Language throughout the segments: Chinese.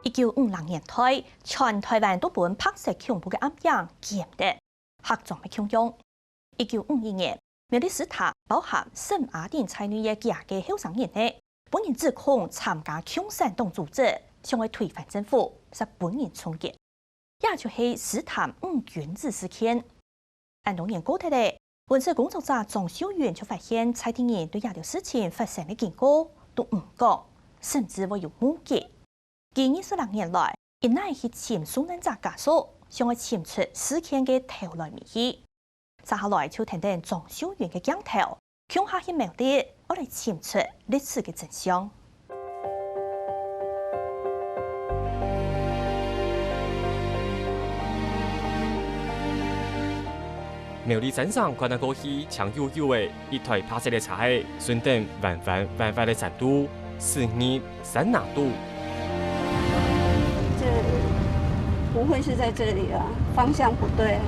1956年代，全台湾都本拍摄恐怖嘅暗影严的合作嘅恐用。1951年，苗栗斯坦包含圣雅典才女嘅假嘅后生人呢，本人指控参加共产党组织，想要推翻政府，是本人冲击，也就是斯坦五原子事件。按多年过去咧，文字工作者庄秀元就发现，蔡天人对这条事情发生嘅经过都唔讲，甚至会有误解。近26年来，一乃去潜受难者家属，想要潜出事件嘅头来面去。接下来就听听庄秀元嘅镜头，向下去描啲，我嚟潜出历史嘅真相。苗栗山上看到过去强悠悠的一台拍摄的车，顺等弯弯的山路，42.3度。不会是在这里啊，方向不对。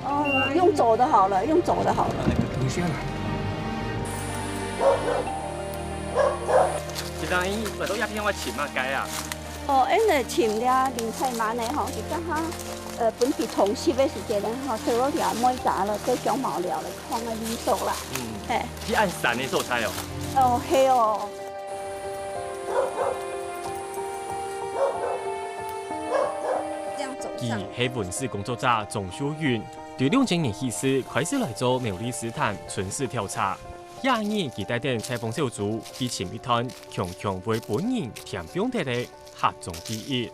哦，用走的好了，用走的好了。等下啦。一当伊来到鸦片我潜啊街啊。哦，因为潜了林菜蛮的吼，就刚好本地同事的时间咧吼，推我条妹打了，都想毛了了，看个离手啦。哎。去按山的做菜哦。哦，嘿哦。佢係文史工作者莊秀元，對2000年起時開始來做苗栗斯坦巡視調查。廿年佢帶領採訪小組去潛一趟強為本人填表的嘅合眾第一。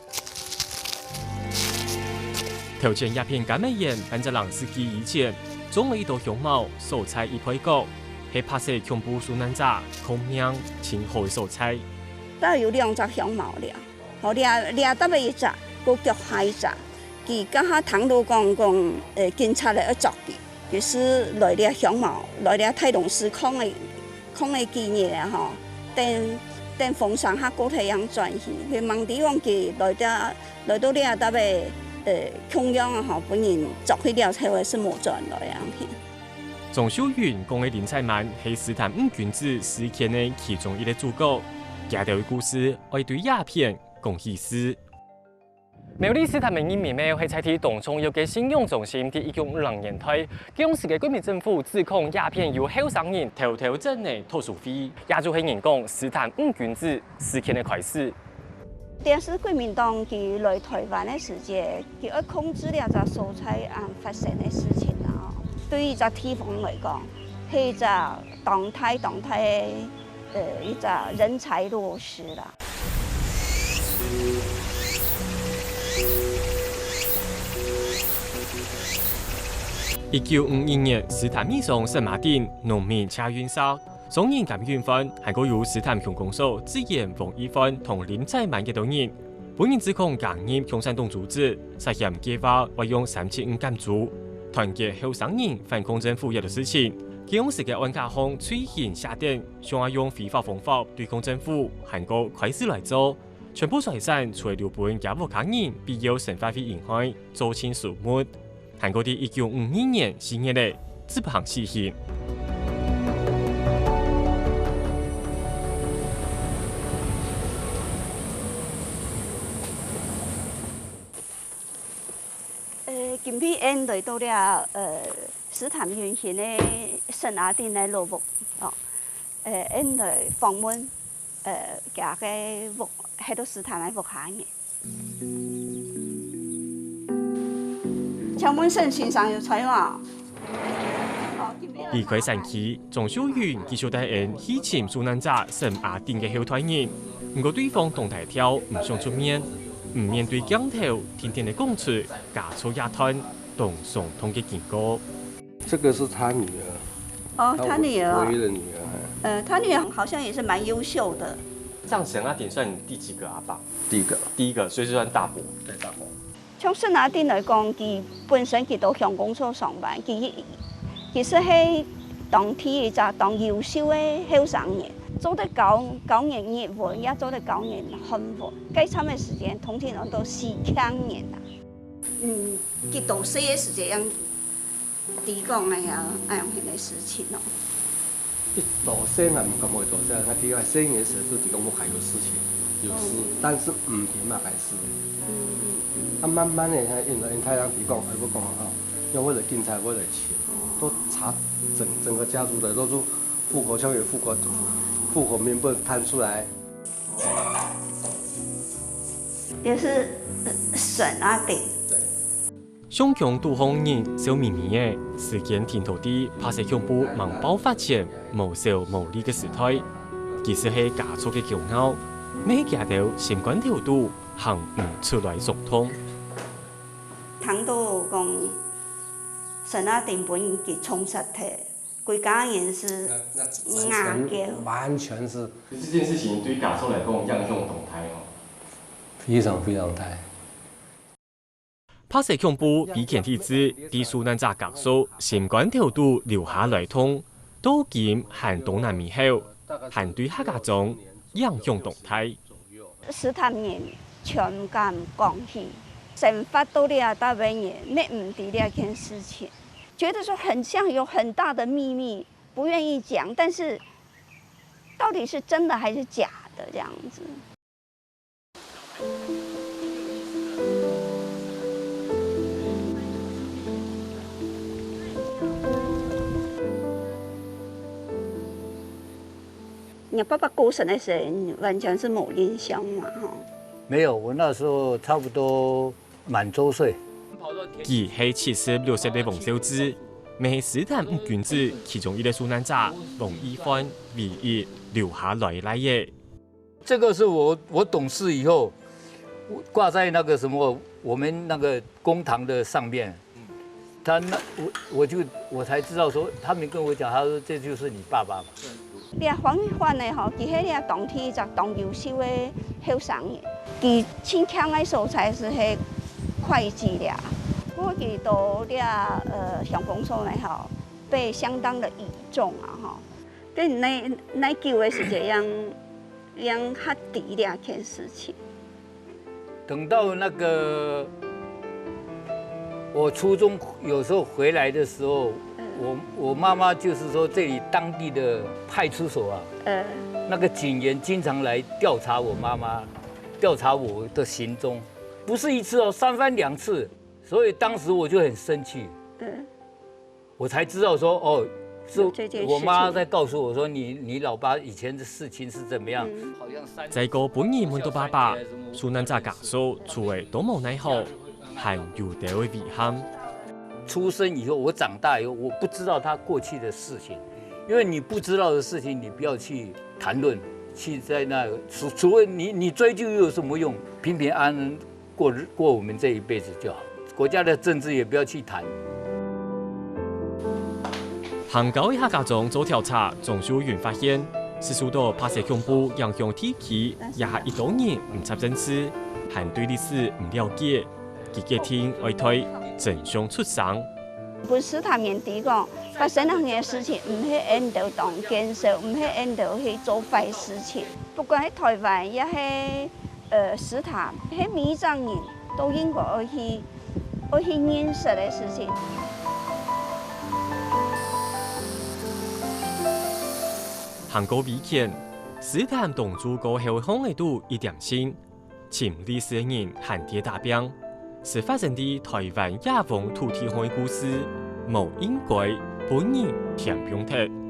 頭前鴉片革命人半隻人世紀以前，種了一道香茅，所採一配角，係拍攝恐怖受難者抗命前後嘅所採。都有2隻香茅了，好掠得一隻，個腳下一隻。佢家下唐路講警察嚟捉佢，就是來掠香茅，來掠泰隆斯抗嘅紀念啊！吼，等逢上下高太陽轉去，佢問地方佢來到掠得嘅中央啊！吼，本人捉去了才會是冇轉來樣片。莊秀元講嘅林采曼係斯坦五原子事件嘅其中一個主角，這條故事愛對鴉片講意思。苗栗斯坦民意面貌係採取當中有嘅信用中心喺1950年代，當時嘅國民政府指控鴉片由後生人偷掙嘅圖書費，也就係人講斯坦五原子事件嘅開始。當時國民黨佢來台灣嘅時間，佢要控制了就所採發生嘅事情啦。對於隻地方嚟講，係一隻動態一隻人才落失啦。1951年，斯坦米上聖馬丁農民車運殺，雙人感運犯，還個由斯坦鄉公所自言黃一番同林采曼嘅等人，本人指控加入共產黨組織，實現計劃為用375減租，團結後生人反抗政府嘅事情。佢當時嘅案架項推行下定，想要用非法方法對抗政府，韓國開始來做，全部財產除了本也無家人必要生活費影響，做清數目。韓國喺1952年4月咧，執行死刑。今天來到了斯坦運行嘅聖雅典嘅路木哦，來訪問家嘅木喺度斯坦嘅木下嘅。請問聖先生有採訪？離開山區，莊秀元繼續帶人去潛受難者聖雅典嘅後團人，不過對方動彈跳，唔想出面，唔面對鏡頭，天天地講出家醜野團同傷痛嘅經過。這個是他女兒。哦，他女兒。唯一的女兒。他女兒好像也是蠻優秀的。上聖雅典算第幾個阿爸？第一個，所以算大伯。對，大伯。從聖雅典來講，佢本身佢到鄉公所上班，佢是喺當地就當優秀嘅後生人，做得9年業務，也做得9年漢務。計差嘅時間，通常都4年啦。佢到死嘅時間，抵講嘅樣嘅事情咯。一到生啊，唔敢會到生，我哋係生嘅時候就抵講我還有事情。有诗，但是唔甜嘛，还是。啊，慢慢的，因太阳提供，还不讲啊，用为了订菜，为了钱，都查整个家族的都是户口上有户口名簿摊出来。也是笋啊饼。上强杜洪人小咪咪的时间田土地拍摄恐怖猛爆发前无少无力的时代，其实是加速的骄傲，每家到相关条度行唔出来疏通。谈到讲笋啊饼本给充实体，规家人是硬叫，完全是。这件事情对家属来讲，影响动态哦，非常大。拍摄恐怖比前体制比苏南扎格数相关条度留下来通，都见寒东南面后，寒对客家中影响动态。使他们全敢讲起，生发到了大半夜，没唔抵了件事情，觉得说很像有很大的秘密，不愿意讲，但是到底是真的还是假的这样子。你爸爸过世的时候，完全是没印象嘛，哈。没有，我那时候差不多满周岁。佢係76歲嘅黃小芝，咪係斯坦五君子其中一個蘇南仔黃一帆唯一留下來嘅。这个是我懂事以后，挂在那个什么我们那个公堂的上面。他那我才知道说，他们跟我讲，他说这就是你爸爸嘛。你黄一帆的吼，佢喺你当天就当优秀的后生嘅，佢亲强的所在是喺会计啦，不过佢到了乡公所呢吼，被相当的倚重啊吼，跟那旧的是这样较低两件事情。等到那个我初中有时候回来的时候。我妈妈就是说，这里当地的派出所啊，那个警员经常来调查我妈妈，调查我的行踪，不是一次哦，3番2次，所以当时我就很生气，我才知道说哦，是我妈在告诉我说你老爸以前的事情是怎么样，好像在個本意問到爸爸，蘇南仔家屬除了都無奈何，還有啲遺憾。出生以后，我长大以后，我不知道他过去的事情，因为你不知道的事情，你不要去谈论，去在那除非你追究又有什么用？平平安安过我们这一辈子就好，国家的政治也不要去谈。杭州的客家中做調查，總署員發現，是數到拍攝恐怖影響體系，也係一多年唔插真事，還對歷史唔了解，佢嘅天愛推。真相出聲，不是他面對講發生那些事情，唔係引導當建設，唔係引導去做壞事情。不管喺台灣，也係斯坦，喺每張人都應該要去認識的事情。韓國以前，斯坦同諸個後巷嘅都一點先，前歷史人韓地大兵。是發生的台灣亞風土地上的故事，無應該本人填標題。